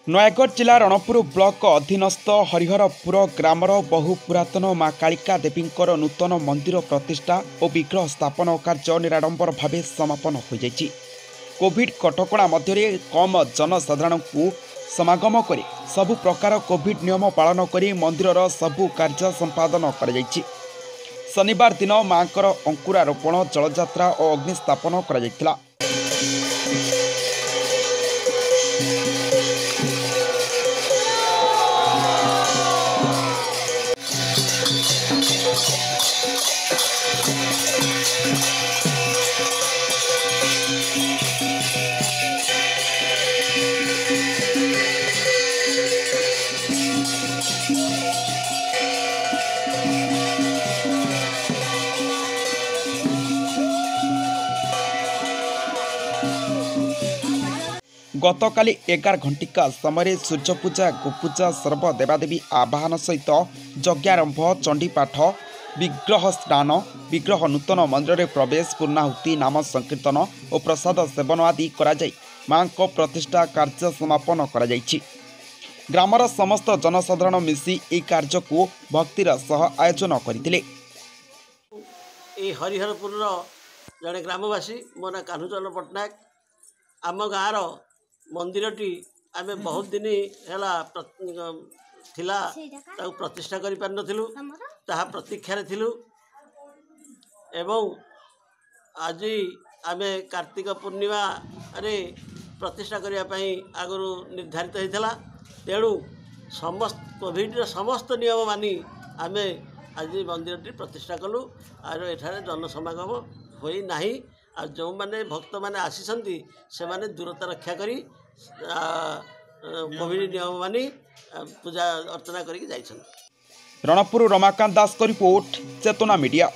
नयागढ़ जिला रणपुर ब्लॉक अधीनस्थ हरिहरपुर ग्रामर बहु पुरातन माँ कालिका देवींकर नूतन मंदिर प्रतिष्ठा और विग्रह स्थापन कार्य निराडंबर भाव समापन हो जाइछि। कोविड कटकणा मध्य कम जनसाधारण को समागम कर सबु प्रकार कोविड नियम पालन कर मंदिर सबु कार्य संपादन कर जाइछि। शनिवार दिन माँकर अंकुरारोपण जलयात्रा और अग्निस्थापन करा जाइथिला। गतकाली 11 घंटिका समय सूर्यपूजा गोपूजा सर्व देवादेवी आवाहन सहित यज्ञारंभ चंडीपाठ विग्रह स्नान विग्रह नूतन मंदिर में प्रवेश पूर्णाहुति नाम संकीर्तन और प्रसाद सेवन आदि कराई मां को प्रतिष्ठा कार्य समापन करा जाइछि। ग्रामर समस्त जनसाधारण मिसी ए कार्य को भक्तिर सह आयोजन करथिले। हरिहरपुर जड़े ग्रामवासी मो ना कान्हुचरण पट्टनायक आम गाँव मंदिरटी आम बहुत दिन है प्रतिष्ठा कर पार नथिलु ताहा प्रतीक्षार थिलु एवं आज आम कार्तिक पूर्णिमा रे प्रतिष्ठा करने आगु निर्धारित होता तेणु समस्त कोविड समस्त नियम मानी आम आज मंदिरटी प्रतिष्ठा कलु और एठारे जनसमागम होई नाही। आ जो माने भक्त माने आसीसंती से माने दूरता रक्षा करी कोविड नियम मानी पूजा अर्चना करी जाइछन। रणपुर रमाकांत दास को रिपोर्ट चेतना मीडिया।